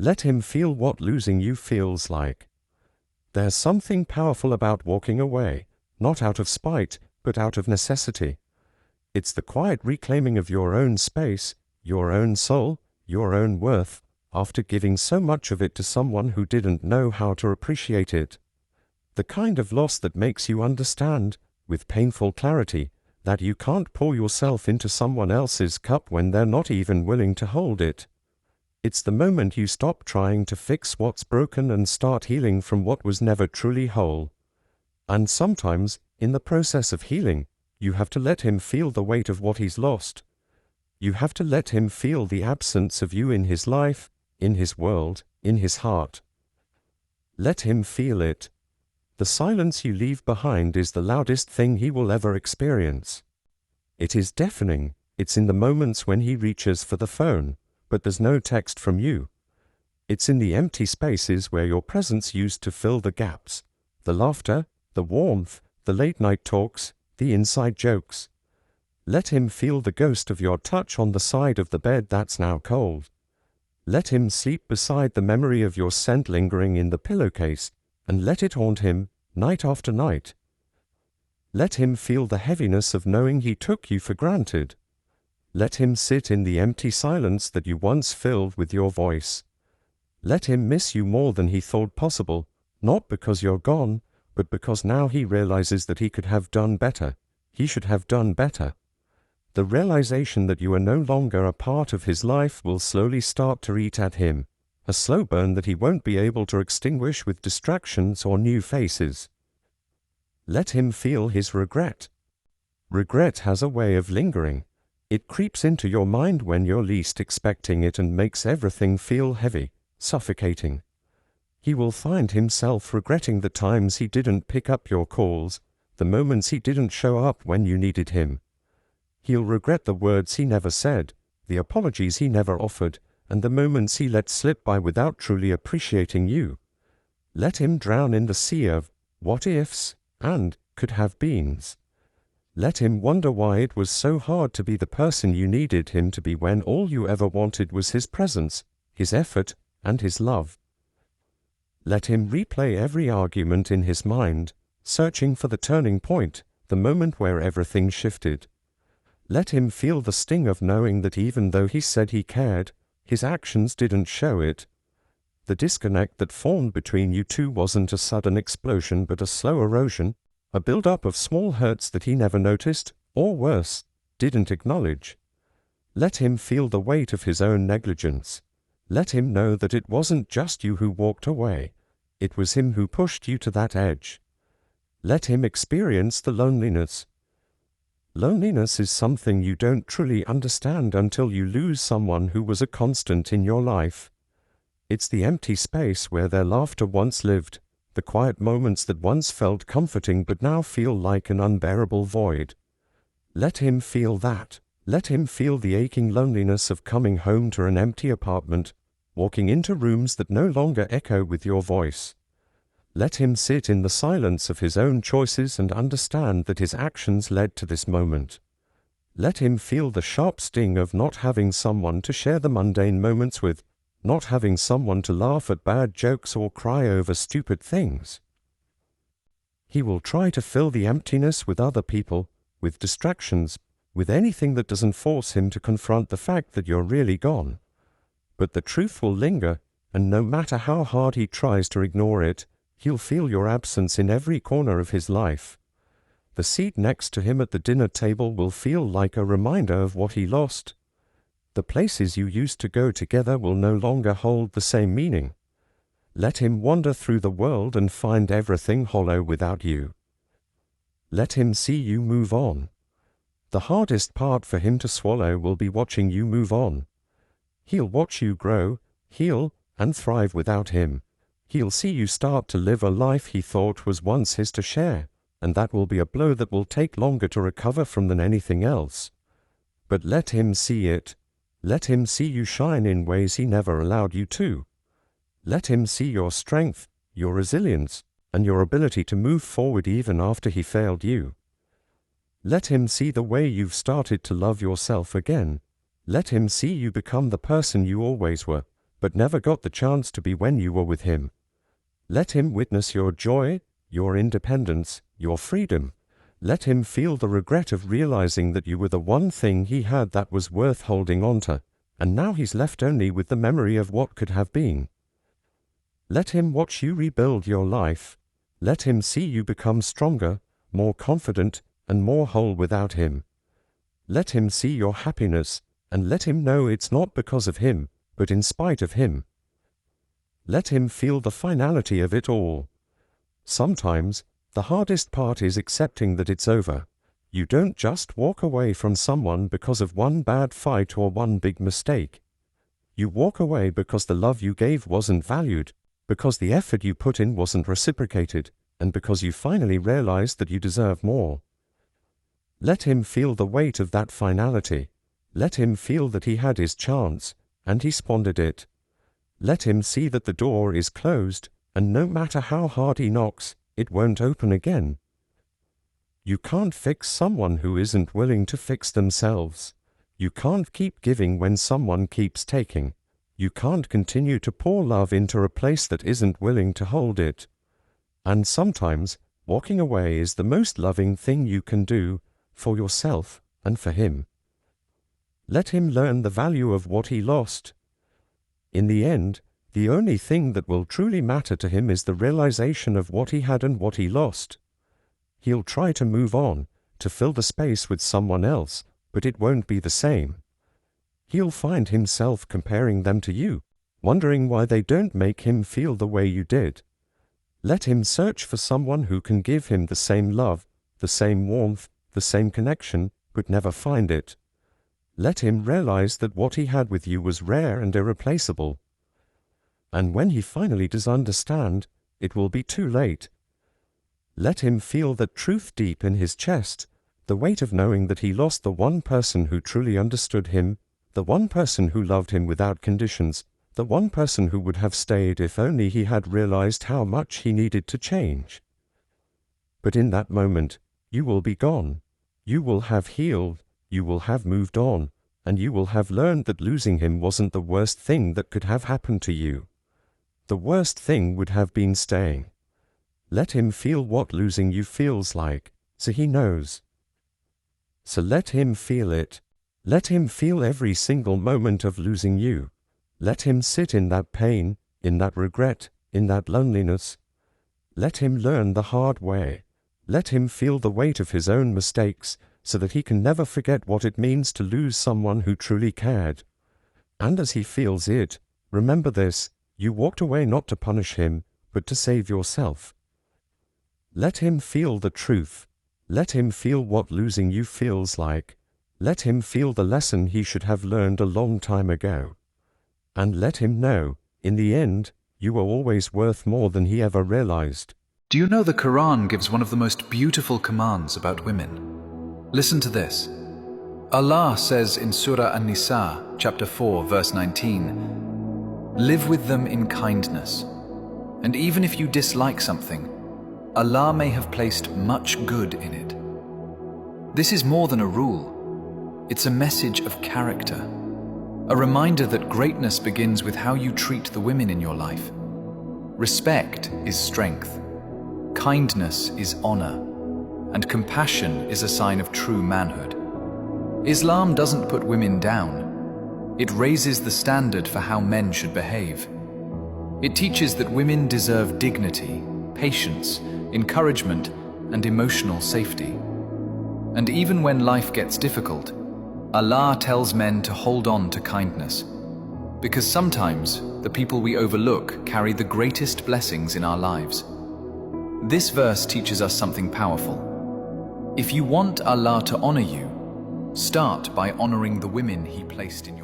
Let him feel what losing you feels like. There's something powerful about walking away, not out of spite, but out of necessity. It's the quiet reclaiming of your own space, your own soul, your own worth, after giving so much of it to someone who didn't know how to appreciate it. The kind of loss that makes you understand, with painful clarity, that you can't pour yourself into someone else's cup when they're not even willing to hold it. It's the moment you stop trying to fix what's broken and start healing from what was never truly whole. And sometimes, in the process of healing, you have to let him feel the weight of what he's lost. You have to let him feel the absence of you in his life, in his world, in his heart. Let him feel it. The silence you leave behind is the loudest thing he will ever experience. It is deafening. It's in the moments when he reaches for the phone, but there's no text from you. It's in the empty spaces where your presence used to fill the gaps. The laughter, the warmth, the late-night talks, the inside jokes. Let him feel the ghost of your touch on the side of the bed that's now cold. Let him sleep beside the memory of your scent lingering in the pillowcase, and let it haunt him, night after night. Let him feel the heaviness of knowing he took you for granted. Let him sit in the empty silence that you once filled with your voice. Let him miss you more than he thought possible, not because you're gone, but because now he realizes that he could have done better. He should have done better. The realization that you are no longer a part of his life will slowly start to eat at him, a slow burn that he won't be able to extinguish with distractions or new faces. Let him feel his regret. Regret has a way of lingering. It creeps into your mind when you're least expecting it and makes everything feel heavy, suffocating. He will find himself regretting the times he didn't pick up your calls, the moments he didn't show up when you needed him. He'll regret the words he never said, the apologies he never offered, and the moments he let slip by without truly appreciating you. Let him drown in the sea of what-ifs and could-have-beens. Let him wonder why it was so hard to be the person you needed him to be when all you ever wanted was his presence, his effort, and his love. Let him replay every argument in his mind, searching for the turning point, the moment where everything shifted. Let him feel the sting of knowing that even though he said he cared, his actions didn't show it. The disconnect that formed between you two wasn't a sudden explosion but a slow erosion, a build-up of small hurts that he never noticed, or worse, didn't acknowledge. Let him feel the weight of his own negligence. Let him know that it wasn't just you who walked away. It was him who pushed you to that edge. Let him experience the loneliness. Loneliness is something you don't truly understand until you lose someone who was a constant in your life. It's the empty space where their laughter once lived, the quiet moments that once felt comforting but now feel like an unbearable void. Let him feel that. Let him feel the aching loneliness of coming home to an empty apartment, walking into rooms that no longer echo with your voice. Let him sit in the silence of his own choices and understand that his actions led to this moment. Let him feel the sharp sting of not having someone to share the mundane moments with, not having someone to laugh at bad jokes or cry over stupid things. He will try to fill the emptiness with other people, with distractions, with anything that doesn't force him to confront the fact that you're really gone. But the truth will linger, and no matter how hard he tries to ignore it, he'll feel your absence in every corner of his life. The seat next to him at the dinner table will feel like a reminder of what he lost. The places you used to go together will no longer hold the same meaning. Let him wander through the world and find everything hollow without you. Let him see you move on. The hardest part for him to swallow will be watching you move on. He'll watch you grow, heal, and thrive without him. He'll see you start to live a life he thought was once his to share, and that will be a blow that will take longer to recover from than anything else. But let him see it. Let him see you shine in ways he never allowed you to. Let him see your strength, your resilience, and your ability to move forward even after he failed you. Let him see the way you've started to love yourself again. Let him see you become the person you always were, but never got the chance to be when you were with him. Let him witness your joy, your independence, your freedom. Let him feel the regret of realizing that you were the one thing he had that was worth holding on to, and now he's left only with the memory of what could have been. Let him watch you rebuild your life. Let him see you become stronger, more confident, and more whole without him. Let him see your happiness, and let him know it's not because of him, but in spite of him. Let him feel the finality of it all. Sometimes, the hardest part is accepting that it's over. You don't just walk away from someone because of one bad fight or one big mistake. You walk away because the love you gave wasn't valued, because the effort you put in wasn't reciprocated, and because you finally realized that you deserve more. Let him feel the weight of that finality. Let him feel that he had his chance, and he squandered it. Let him see that the door is closed, and no matter how hard he knocks, it won't open again. You can't fix someone who isn't willing to fix themselves. You can't keep giving when someone keeps taking. You can't continue to pour love into a place that isn't willing to hold it. And sometimes, walking away is the most loving thing you can do, for yourself and for him. Let him learn the value of what he lost. In the end, the only thing that will truly matter to him is the realization of what he had and what he lost. He'll try to move on, to fill the space with someone else, but it won't be the same. He'll find himself comparing them to you, wondering why they don't make him feel the way you did. Let him search for someone who can give him the same love, the same warmth, the same connection, but never find it. Let him realize that what he had with you was rare and irreplaceable. And when he finally does understand, it will be too late. Let him feel that truth deep in his chest, the weight of knowing that he lost the one person who truly understood him, the one person who loved him without conditions, the one person who would have stayed if only he had realized how much he needed to change. But in that moment, you will be gone. You will have healed, you will have moved on, and you will have learned that losing him wasn't the worst thing that could have happened to you. The worst thing would have been staying. Let him feel what losing you feels like, so he knows. So let him feel it. Let him feel every single moment of losing you. Let him sit in that pain, in that regret, in that loneliness. Let him learn the hard way. Let him feel the weight of his own mistakes, so that he can never forget what it means to lose someone who truly cared. And as he feels it, remember this: you walked away not to punish him, but to save yourself. Let him feel the truth. Let him feel what losing you feels like. Let him feel the lesson he should have learned a long time ago. And let him know, in the end, you are always worth more than he ever realized. Do you know the Quran gives one of the most beautiful commands about women? Listen to this. Allah says in Surah An-Nisa, chapter 4, verse 19, "Live with them in kindness, and even if you dislike something, Allah may have placed much good in it." This is more than a rule. It's a message of character, a reminder that greatness begins with how you treat the women in your life. Respect is strength, kindness is honor, and compassion is a sign of true manhood. Islam doesn't put women down. It raises the standard for how men should behave. It teaches that women deserve dignity, patience, encouragement, and emotional safety. And even when life gets difficult, Allah tells men to hold on to kindness, because sometimes the people we overlook carry the greatest blessings in our lives. This verse teaches us something powerful. If you want Allah to honor you, start by honoring the women He placed in your life.